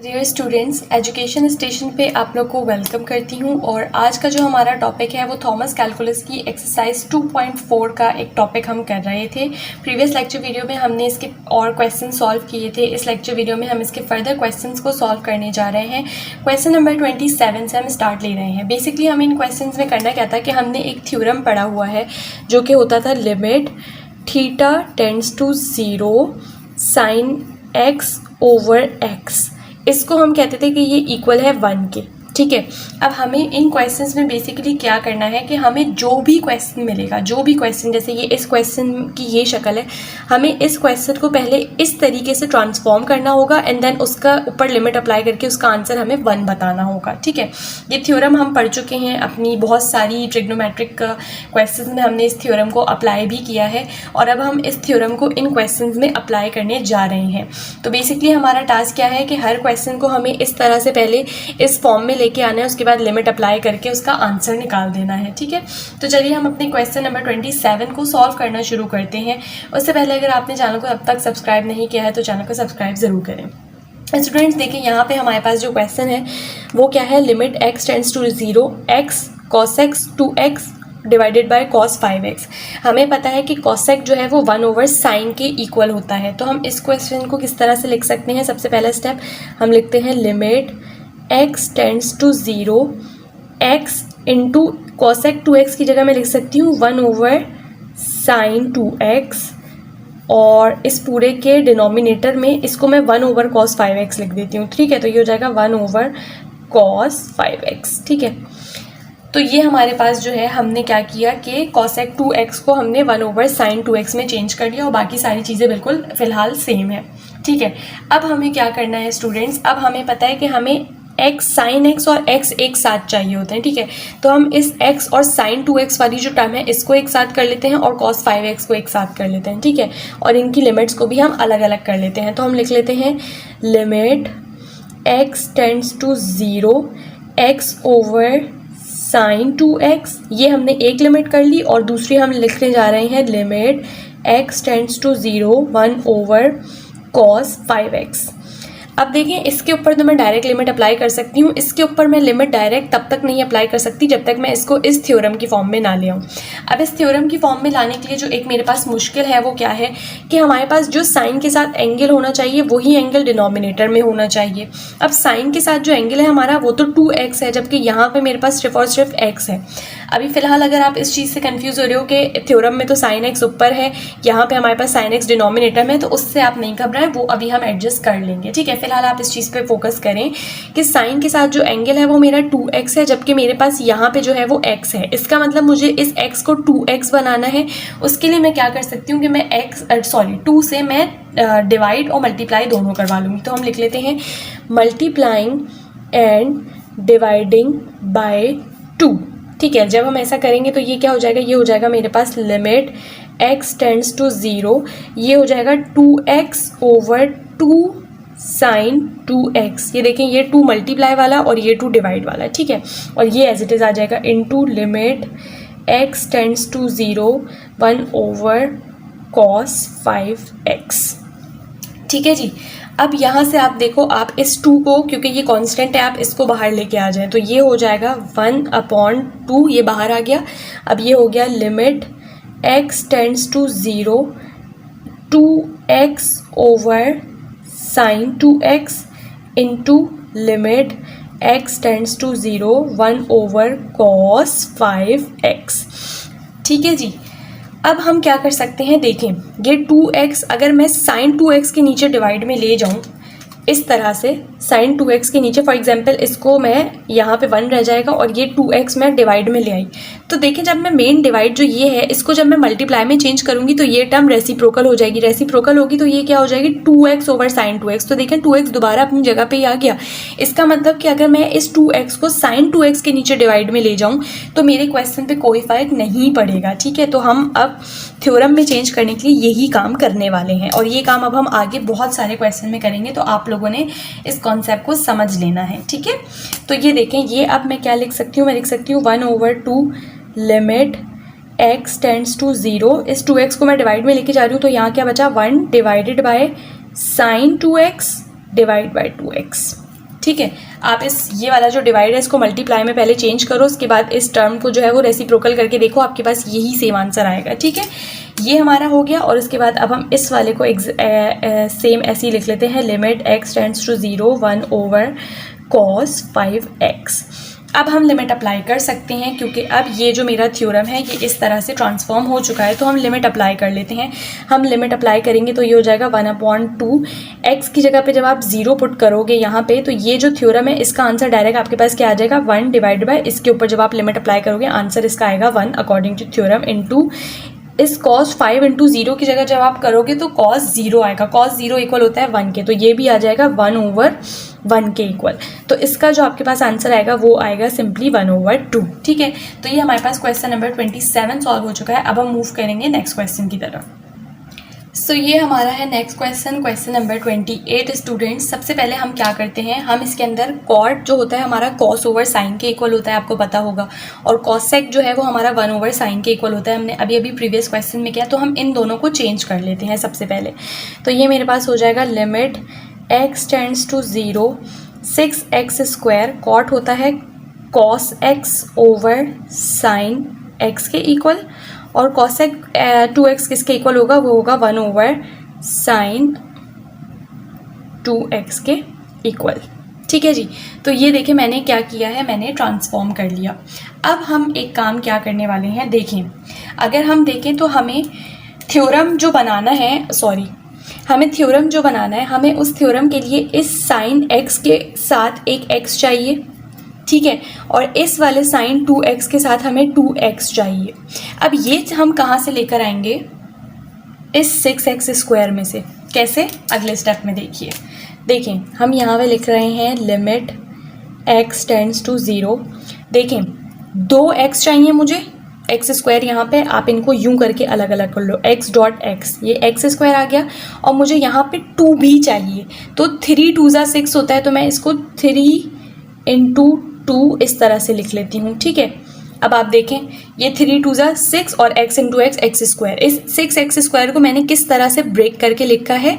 Dear students, education station पे आप लोग को वेलकम करती हूँ। और आज का जो हमारा टॉपिक है वो थॉमस कैलकुलस की एक्सरसाइज 2.4 का एक टॉपिक हम कर रहे थे। प्रीवियस लेक्चर वीडियो में हमने इसके और क्वेश्चन सॉल्व किए थे। इस लेक्चर वीडियो में हम इसके फर्दर क्वेश्चंस को सॉल्व करने जा रहे हैं। क्वेश्चन नंबर 27 से हम स्टार्ट ले रहे हैं। बेसिकली हमें इन क्वेश्चन में करना क्या था कि हमने एक थ्योरम पढ़ा हुआ है जो कि होता था limit theta tends to 0 sine x over x। इसको हम कहते थे कि ये इक्वल है 1 के। ठीक है, अब हमें इन क्वेश्चंस में बेसिकली क्या करना है कि हमें जो भी क्वेश्चन मिलेगा, जो भी क्वेश्चन, जैसे ये इस क्वेश्चन की ये शक्ल है, हमें इस क्वेश्चन को पहले इस तरीके से ट्रांसफॉर्म करना होगा एंड देन उसका ऊपर लिमिट अप्लाई करके उसका आंसर हमें 1 बताना होगा। ठीक है, ये थ्योरम हम पढ़ चुके हैं अपनी बहुत सारी ट्रिग्नोमेट्रिक क्वेश्चन में, हमने इस थ्योरम को अप्लाई भी किया है और अब हम इस थ्योरम को इन क्वेश्चन में अप्लाई करने जा रहे हैं। तो बेसिकली हमारा टास्क क्या है कि हर क्वेश्चन को हमें इस तरह से पहले इस फॉर्म में लेके आना है, उसके बाद लिमिट अप्लाई करके उसका आंसर निकाल देना है। ठीक है, तो चलिए हम अपने क्वेश्चन नंबर 27 को सॉल्व करना शुरू करते हैं। उससे पहले अगर आपने चैनल को अब तक सब्सक्राइब नहीं किया है तो चैनल को सब्सक्राइब ज़रूर करें। स्टूडेंट्स देखिए, यहाँ पे हमारे पास जो क्वेश्चन है वो क्या है, limit x tends to 0 x cos x 2x divided by cos 5x। हमें पता है कि cos x जो है वो 1 ओवर साइन के इक्वल होता है। तो हम इस क्वेश्चन को किस तरह से लिख सकते हैं, सबसे पहला स्टेप हम लिखते हैं limit x tends to 0 x into cos x 2x की जगह मैं लिख सकती हूँ 1 ओवर साइन 2x और इस पूरे के डिनोमिनेटर में इसको मैं 1 ओवर cos 5x लिख देती हूँ। ठीक है, तो ये हो जाएगा 1 ओवर cos 5x। ठीक है, तो ये हमारे पास जो है हमने क्या किया कि cos x 2x को हमने 1 ओवर साइन 2x में चेंज कर लिया और बाकी सारी चीज़ें बिल्कुल फ़िलहाल सेम है। ठीक है, अब हमें क्या करना है स्टूडेंट्स, अब हमें पता है कि हमें x साइन x और x एक साथ चाहिए होते हैं। ठीक है, तो हम इस x और साइन 2x वाली जो टर्म है इसको एक साथ कर लेते हैं और cos 5x को एक साथ कर लेते हैं। ठीक है, और इनकी लिमिट्स को भी हम अलग अलग कर लेते हैं। तो हम लिख लेते हैं limit x tends to 0 x over sine 2x, ये हमने एक लिमिट कर ली और दूसरी हम लिखने जा रहे हैं limit x tends to 0 1 over cos 5x। अब देखें, इसके ऊपर तो मैं डायरेक्ट लिमिट अप्लाई कर सकती हूँ, इसके ऊपर मैं लिमिट डायरेक्ट तब तक नहीं अप्लाई कर सकती जब तक मैं इसको इस थ्योरम की फॉर्म में ना ले आऊँ। अब इस थ्योरम की फॉर्म में लाने के लिए जो एक मेरे पास मुश्किल है वो क्या है कि हमारे पास जो साइन के साथ एंगल होना चाहिए वही एंगल डिनोमिनेटर में होना चाहिए। अब साइन के साथ जो एंगल है हमारा वो तो 2x है, जबकि यहाँ पे मेरे पास सिर्फ और सिर्फ x है। अभी फिलहाल अगर आप इस चीज़ से कंफ्यूज हो रहे हो कि थ्योरम में तो साइन x ऊपर है, यहाँ पे हमारे पास साइन x डिनोमिनेटर में, तो उससे आप नहीं घबराएं, वो अभी हम एडजस्ट कर लेंगे। ठीक है, फिलहाल आप इस चीज़ पे फोकस करें कि साइन के साथ जो एंगल है वो मेरा 2x है, जबकि मेरे पास यहाँ पे जो है वो x है। इसका मतलब मुझे इस x को 2x बनाना है। उसके लिए मैं क्या कर सकती हूँ कि मैं 2 से मैं डिवाइड और मल्टीप्लाई दोनों करवा लूँगी। तो हम लिख लेते हैं मल्टीप्लाइंग एंड डिवाइडिंग बाय 2। ठीक है, जब हम ऐसा करेंगे तो ये क्या हो जाएगा, ये हो जाएगा मेरे पास लिमिट x टेंड्स टू 0, ये हो जाएगा 2x ओवर 2 साइन 2x। ये देखें, ये 2 मल्टीप्लाई वाला और ये 2 डिवाइड वाला। ठीक है, और ये एज इट इज़ आ जाएगा into limit x tends to 0 1 over cos 5x। ठीक है जी, अब यहाँ से आप देखो, आप इस 2 को, क्योंकि ये कांस्टेंट है, आप इसको बाहर लेके आ जाएं तो ये हो जाएगा 1/2, ये बाहर आ गया। अब ये हो गया limit x tends to 0 2x over sine 2x into limit x tends to 0 1 over cos 5x। ठीक है जी, अब हम क्या कर सकते हैं, देखें ये 2x अगर मैं साइन 2x के नीचे डिवाइड में ले जाऊं इस तरह से, साइन 2x के नीचे फॉर एग्जांपल इसको मैं यहाँ पे 1 रह जाएगा और ये 2x मैं डिवाइड में ले आई, तो देखें जब मैं मेन डिवाइड जो ये है इसको जब मैं मल्टीप्लाई में चेंज करूँगी तो ये टर्म रेसिप्रोकल हो जाएगी। रेसिप्रोकल होगी तो ये क्या हो जाएगी 2x ओवर साइन 2x। तो देखें 2x दोबारा अपनी जगह पे ही आ गया। इसका मतलब कि अगर मैं इस 2x को साइन 2x के नीचे डिवाइड में ले जाऊँ तो मेरे क्वेश्चन पे कोई फ़र्क नहीं पड़ेगा। ठीक है, तो हम अब थ्योरम में चेंज करने के लिए यही काम करने वाले हैं और ये काम अब हम आगे बहुत सारे क्वेश्चन में करेंगे, तो आप लोगों ने इस कॉन्सेप्ट को समझ लेना है। ठीक है, तो ये देखें, ये अब मैं क्या लिख सकती हूँ, मैं लिख सकती हूँ 1 over 2 limit x tends to 0, इस 2x को मैं डिवाइड में लेके जा रही हूँ तो यहाँ क्या बचा 1 divided by sine 2x divide by 2x। ठीक है, आप ये वाला जो डिवाइड है इसको मल्टीप्लाई में पहले चेंज करो, उसके बाद इस टर्म को जो है वो रेसिप्रोकल करके देखो, आपके पास यही सेम आंसर आएगा। ठीक है, ये हमारा हो गया। और उसके बाद अब हम इस वाले को सेम ऐसे ही लिख लेते हैं, limit x tends to 0 1 over cos 5x। अब हम लिमिट अप्लाई कर सकते हैं, क्योंकि अब ये जो मेरा थ्योरम है ये इस तरह से ट्रांसफॉर्म हो चुका है, तो हम लिमिट अप्लाई कर लेते हैं। हम लिमिट अप्लाई करेंगे तो ये हो जाएगा 1/2। x की जगह पे जब आप 0 पुट करोगे यहाँ पे, तो ये जो थ्योरम है इसका आंसर डायरेक्ट आपके पास क्या आ जाएगा, 1 डिवाइड बाय इसके ऊपर जब आप लिमिट अप्लाई करोगे आंसर इसका आएगा 1 अकॉर्डिंग टू थ्योरम, इनटू इस cos 5 इंटू 0 की जगह जब आप करोगे तो cos 0 आएगा। cos 0 इक्वल होता है 1 के, तो ये भी आ जाएगा 1 ओवर 1 के इक्वल। तो इसका जो आपके पास आंसर आएगा वो आएगा सिंपली 1 ओवर 2। ठीक है, तो ये हमारे पास क्वेश्चन नंबर 27 सॉल्व हो चुका है। अब हम मूव करेंगे नेक्स्ट क्वेश्चन की तरफ। सो ये हमारा है next question, question number 28 students. सबसे पहले हम क्या करते हैं, हम इसके अंदर कॉट जो होता है हमारा कॉस ओवर साइन के इक्वल होता है, आपको पता होगा, और कॉसेक जो है वो हमारा 1 ओवर साइन के इक्वल होता है। हमने अभी अभी प्रीवियस क्वेश्चन में किया, तो हम इन दोनों को चेंज कर लेते हैं सबसे पहले। तो ये मेरे पास हो जाएगा limit x tends to 0 6x square, cot होता है cos x over sine x के इक्वल, और कॉसेक 2x किसके इक्वल होगा, वो होगा 1 ओवर साइन 2x के इक्वल। ठीक है जी, तो ये देखिए मैंने क्या किया है, मैंने ट्रांसफॉर्म कर लिया। अब हम एक काम क्या करने वाले हैं, देखें, अगर हम देखें तो हमें थ्योरम जो बनाना है, हमें उस थ्योरम के लिए इस साइन x के साथ एक x चाहिए, ठीक है, और इस वाले साइन 2x के साथ हमें 2x चाहिए। अब ये हम कहाँ से लेकर आएंगे, इस 6x स्क्वायर में से। कैसे, अगले स्टेप में देखिए। देखें, हम यहाँ पे लिख रहे हैं लिमिट x टेंड्स टू 0। देखें, 2x चाहिए मुझे, x स्क्वायर यहाँ पे आप इनको यूं करके अलग अलग कर लो, x डॉट x, ये x स्क्वायर आ गया, और मुझे यहाँ पे 2 भी चाहिए, तो 3 2 6 होता है, तो मैं इसको 3 इंटू 2 इस तरह से लिख लेती हूँ। ठीक है, अब आप देखें, ये 3 2 6 और x इंटू x स्क्वायर, इस 6x स्क्वायर को मैंने किस तरह से ब्रेक करके लिखा है,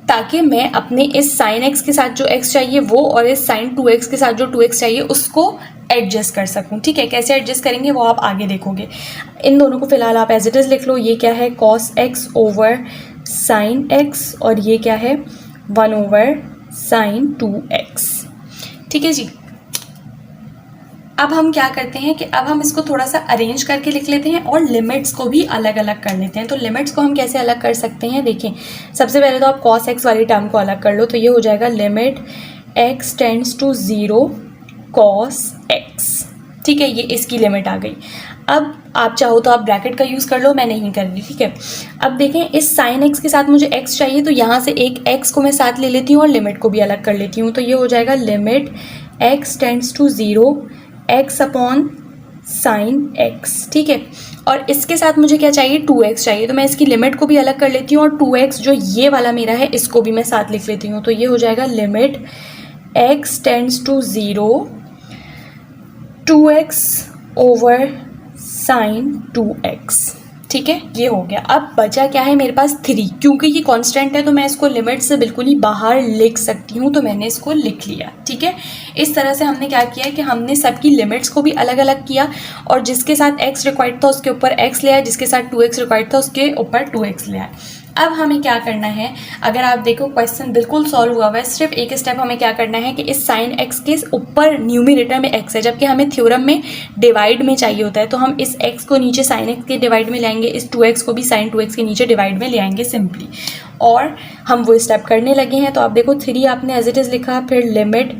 ताकि मैं अपने इस साइन x के साथ जो x चाहिए वो, और इस साइन 2x के साथ जो 2x चाहिए उसको एडजस्ट कर सकूं। ठीक है, कैसे एडजस्ट करेंगे वो आप आगे देखोगे। इन दोनों को फिलहाल आप एज इट इज लिख लो। ये क्या है, cos x over sine x, और ये क्या है, 1 ओवर साइन 2x। ठीक है जी, अब हम क्या करते हैं कि अब हम इसको थोड़ा सा अरेंज करके लिख लेते हैं और लिमिट्स को भी अलग अलग कर लेते हैं। तो लिमिट्स को हम कैसे अलग कर सकते हैं, देखें, सबसे पहले तो आप cos x वाली टर्म को अलग कर लो, तो ये हो जाएगा limit x tends to 0 cos x। ठीक है, ये इसकी लिमिट आ गई। अब आप चाहो तो आप ब्रैकेट का यूज़ कर लो, मैं नहीं कर रही। ठीक है, अब देखें, इस साइन x के साथ मुझे x चाहिए, तो यहाँ से एक x को मैं साथ ले लेती हूँ और लिमिट को भी अलग कर लेती हूँ। तो ये हो जाएगा limit x tends to 0 x upon sine x। ठीक है, और इसके साथ मुझे क्या चाहिए, 2x चाहिए, तो मैं इसकी लिमिट को भी अलग कर लेती हूँ, और 2x जो ये वाला मेरा है इसको भी मैं साथ लिख लेती हूँ। तो ये हो जाएगा limit x tends to 0 2x over sine 2x। ठीक है, ये हो गया। अब बचा क्या है मेरे पास, 3, क्योंकि ये कांस्टेंट है तो मैं इसको लिमिट से बिल्कुल ही बाहर लिख सकती हूँ, तो मैंने इसको लिख लिया। ठीक है, इस तरह से हमने क्या किया कि हमने सबकी लिमिट्स को भी अलग अलग किया, और जिसके साथ x रिक्वायर्ड था उसके ऊपर x ले आया, जिसके साथ 2x रिक्वायर्ड था उसके ऊपर 2x ले आया। अब हमें क्या करना है, अगर आप देखो क्वेश्चन बिल्कुल सॉल्व हुआ हुआ है, सिर्फ एक स्टेप हमें क्या करना है कि इस साइन x के ऊपर न्यूमरेटर में x है, जबकि हमें थ्योरम में डिवाइड में चाहिए होता है, तो हम इस x को नीचे साइन x के डिवाइड में लाएंगे, इस 2x को भी साइन 2x के नीचे डिवाइड में ले आएंगे सिंपली, और हम वो स्टेप करने लगे हैं। तो आप देखो 3 आपने एज इट इज़ लिखा, फिर limit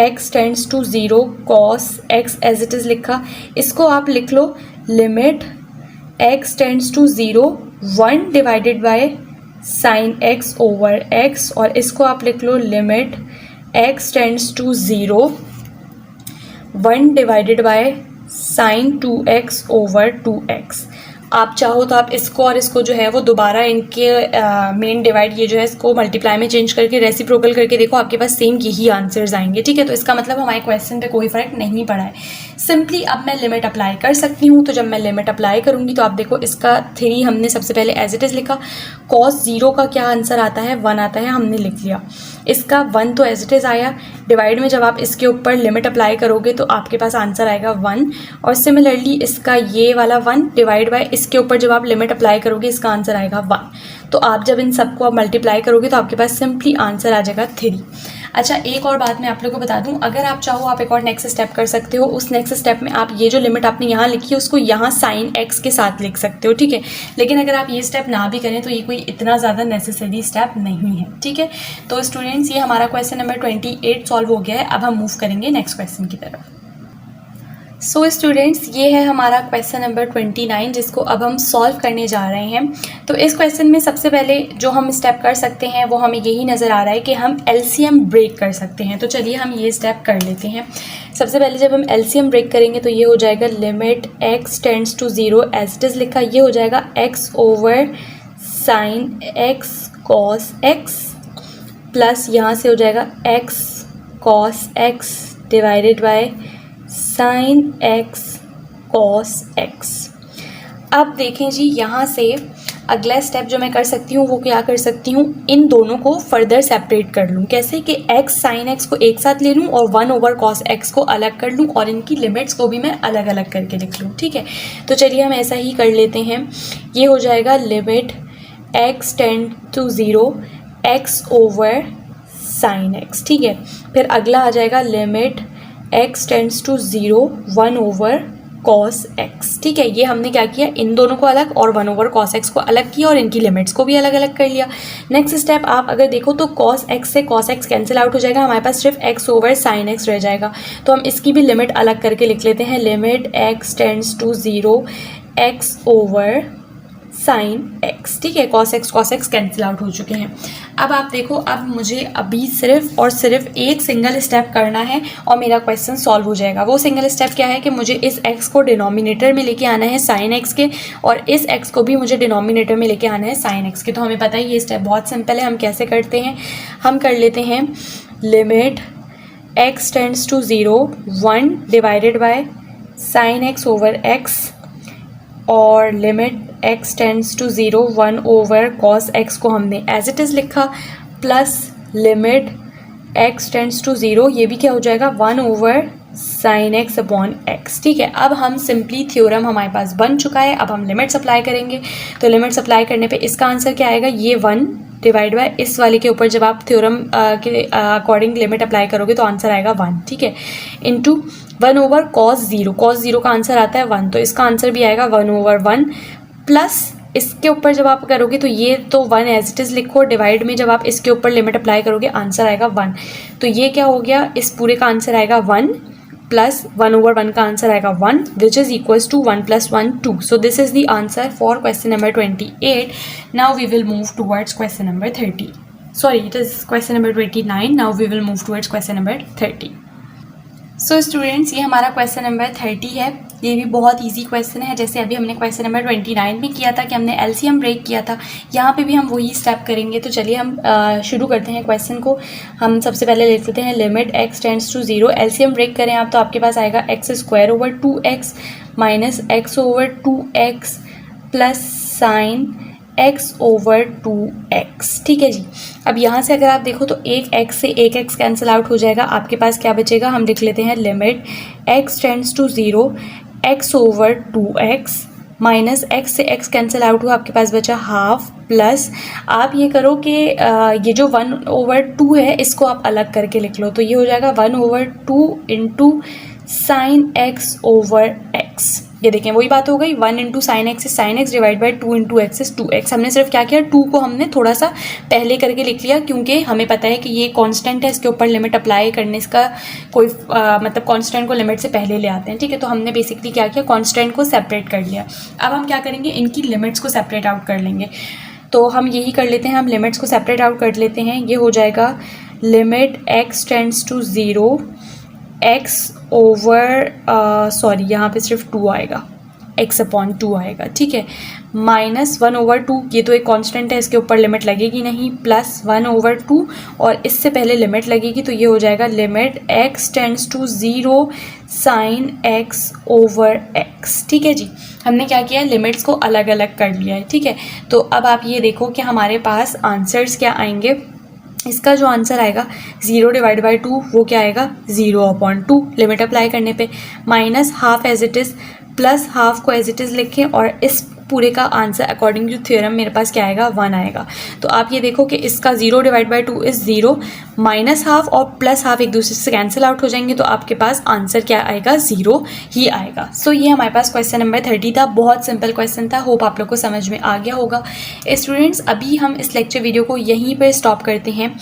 x tends to 0 cos x as it is लिखा, इसको आप लिख लो limit x tends to 0 1 divided by sine x over x, और इसको आप लिख लो limit x tends to 0 1 divided by sine 2x over 2x। आप चाहो तो आप इसको और इसको जो है वो दोबारा इनके मेन डिवाइड, ये जो है इसको मल्टीप्लाई में चेंज करके रेसिप्रोकल करके देखो, आपके पास सेम यही आंसर्स आएंगे। ठीक है, तो इसका मतलब हमारे क्वेश्चन पे कोई फ़र्क नहीं पड़ा है। सिंपली अब मैं लिमिट अप्लाई कर सकती हूँ। तो जब मैं लिमिट अप्लाई करूँगी तो आप देखो इसका 3 हमने सबसे पहले एज इट इज़ लिखा, cos 0 का क्या आंसर आता है 1 आता है, हमने लिख लिया। इसका 1 तो एज इट इज़ आया, डिवाइड में जब आप इसके ऊपर लिमिट अप्लाई करोगे तो आपके पास आंसर आएगा 1। और सिमिलरली इसका ये वाला 1 डिवाइड बाय इसके ऊपर जब आप लिमिट अप्लाई करोगे इसका आंसर आएगा 1। तो आप जब इन सबको आप मल्टीप्लाई करोगे तो आपके पास सिंपली आंसर आ जाएगा 3। अच्छा, एक और बात मैं आप लोगों को बता दूं, अगर आप चाहो आप एक और नेक्स्ट स्टेप कर सकते हो। उस नेक्स्ट स्टेप में आप ये जो लिमिट आपने यहाँ लिखी है उसको यहाँ sin x के साथ लिख सकते हो, ठीक है। लेकिन अगर आप ये स्टेप ना भी करें तो ये कोई इतना ज़्यादा नेसेसरी स्टेप नहीं है, ठीक है। तो स्टूडेंट्स, ये हमारा क्वेश्चन नंबर 28 सॉल्व हो गया है। अब हम मूव करेंगे नेक्स्ट क्वेश्चन की तरफ। सो स्टूडेंट्स, ये है हमारा क्वेश्चन नंबर 29 जिसको अब हम सॉल्व करने जा रहे हैं। तो इस क्वेश्चन में सबसे पहले जो हम स्टेप कर सकते हैं वो हमें यही नज़र आ रहा है कि हम एलसीएम ब्रेक कर सकते हैं। तो चलिए हम ये स्टेप कर लेते हैं। सबसे पहले जब हम एलसीएम ब्रेक करेंगे तो ये हो जाएगा limit x tends to 0 as it is लिखा, ये हो जाएगा x over sine x cos x plus यहाँ से हो जाएगा x cos x divided by sine x cos x। अब देखें जी, यहाँ से अगला स्टेप जो मैं कर सकती हूँ वो क्या कर सकती हूँ, इन दोनों को फर्दर सेपरेट कर लूँ। कैसे कि x साइन x को एक साथ ले लूँ और 1 ओवर कॉस x को अलग कर लूँ और इनकी लिमिट्स को भी मैं अलग अलग करके लिख लूँ, ठीक है। तो चलिए हम ऐसा ही कर लेते हैं। ये हो जाएगा limit x tend to 0 x over sine x, ठीक है। फिर अगला आ जाएगा limit x tends to 0 1 over cos x, ठीक है। ये हमने क्या किया, इन दोनों को अलग और 1 ओवर कॉस x को अलग किया और इनकी लिमिट्स को भी अलग अलग कर लिया। नेक्स्ट स्टेप आप अगर देखो तो कॉस x से कॉस x कैंसिल आउट हो जाएगा, हमारे पास सिर्फ x ओवर साइन x रह जाएगा। तो हम इसकी भी लिमिट अलग करके लिख लेते हैं, limit x tends to 0 x over sine x, ठीक है। कॉस x कैंसिल आउट हो चुके हैं। अब आप देखो, अब मुझे अभी सिर्फ और सिर्फ एक सिंगल स्टेप करना है और मेरा क्वेश्चन सॉल्व हो जाएगा। वो सिंगल स्टेप क्या है कि मुझे इस x को डिनोमिनेटर में लेके आना है साइन x के और इस x को भी मुझे डिनोमिनेटर में लेके आना है साइन x के। तो हमें पता है ये स्टेप बहुत सिंपल है। हम कैसे करते हैं, हम कर लेते हैं limit x tends to 0 1 divided by sine x over x और limit x tends to 0 1 over cos x को हमने एज इट इज़ लिखा, plus limit x tends to 0, ये भी क्या हो जाएगा 1 over sine x upon x, ठीक है। अब हम सिंपली थ्योरम हमारे पास बन चुका है। अब हम लिमिट्स अप्लाई करेंगे। तो लिमिट्स अप्लाई करने पे इसका आंसर क्या आएगा, ये 1 डिवाइड बाय इस वाले के ऊपर जब आप थ्योरम के अकॉर्डिंग लिमिट अप्लाई करोगे तो आंसर आएगा 1, ठीक है, इंटू 1 ओवर कॉस 0 का आंसर आता है 1, तो इसका आंसर भी आएगा 1 ओवर 1 प्लस इसके ऊपर जब आप करोगे तो ये तो 1 एज इट इज़ लिखो, डिवाइड में जब आप इसके ऊपर लिमिट अप्लाई करोगे आंसर आएगा 1। तो ये क्या हो गया, इस पूरे का आंसर आएगा 1 प्लस 1 ओवर 1 का आंसर आएगा 1 which is equals to 1 + 1 2। So this is the answer for question number 28। Now we will move towards question number 30। Sorry, it is question number 29. Now we will move towards question number 30. So students, ये हमारा question number 30 है। ये भी बहुत easy question है, जैसे अभी हमने क्वेश्चन नंबर 29 में किया था कि हमने एलसीएम ब्रेक किया था, यहाँ पे भी हम वही स्टेप करेंगे। तो चलिए हम शुरू करते हैं क्वेश्चन को। हम सबसे पहले लिख लेते हैं limit x tends to 0। LCM break करें आप तो आपके पास आएगा x² over 2x minus x over 2x plus sine x over 2x, ठीक है जी। अब यहाँ से अगर आप देखो तो एक x से एक x कैंसिल आउट हो जाएगा, आपके पास क्या बचेगा, हम लिख लेते हैं limit x tends to 0 x over 2x minus x से x कैंसिल आउट हुआ, आपके पास बचा हाफ प्लस आप ये करो कि ये जो 1 ओवर 2 है इसको आप अलग करके लिख लो। तो ये हो जाएगा 1 over 2 into sine x over x। ये देखें वही बात हो गई, 1 into sine x sine x divide by 2 into x is 2x। हमने सिर्फ क्या किया, 2 को हमने थोड़ा सा पहले करके लिख लिया क्योंकि हमें पता है कि ये कांस्टेंट है, इसके ऊपर लिमिट अप्लाई करने इसका कोई मतलब कांस्टेंट को लिमिट से पहले ले आते हैं, ठीक है। तो हमने बेसिकली क्या किया, कांस्टेंट को सेपरेट कर लिया। अब हम क्या करेंगे, इनकी लिमिट्स को सेपरेट आउट कर लेंगे। तो हम यही कर लेते हैं, हम लिमिट्स को सेपरेट आउट कर लेते हैं। ये हो जाएगा limit x tends to 0 x over sorry यहाँ पे सिर्फ 2 आएगा, x/2 आएगा, ठीक है। -1/2 ये तो एक कांस्टेंट है, इसके ऊपर लिमिट लगेगी नहीं, +1/2 और इससे पहले लिमिट लगेगी तो ये हो जाएगा limit x tends to 0 sin x/x, ठीक है जी। हमने क्या किया है, लिमिट्स को अलग अलग कर लिया है, ठीक है। तो अब आप ये देखो कि हमारे पास आंसर्स क्या आएंगे। इसका जो आंसर आएगा 0/2 वो क्या आएगा 0/2 लिमिट अप्लाई करने पे, -½ एज इट इज़ +½ को एज इट इज़ लिखें और इस पूरे का आंसर अकॉर्डिंग टू थ्योरम मेरे पास क्या आएगा 1 आएगा। तो आप ये देखो कि इसका 0/2 इज़ 0, -½ और +½ एक दूसरे से कैंसिल आउट हो जाएंगे तो आपके पास आंसर क्या आएगा 0 ही आएगा। सो ये हमारे पास क्वेश्चन नंबर 30 था। बहुत सिंपल क्वेश्चन था, होप आप लोग को समझ में आ गया होगा। स्टूडेंट्स अभी हम इस लेक्चर वीडियो को यहीं पर स्टॉप करते हैं।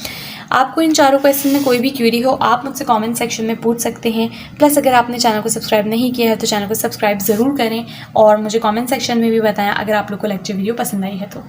आपको इन चारों क्वेश्चन में कोई भी क्वेरी हो आप मुझसे कमेंट सेक्शन में पूछ सकते हैं। प्लस अगर आपने चैनल को सब्सक्राइब नहीं किया है तो चैनल को सब्सक्राइब ज़रूर करें और मुझे कमेंट सेक्शन में भी बताएं अगर आप लोग को लेक्चर वीडियो पसंद आई है तो।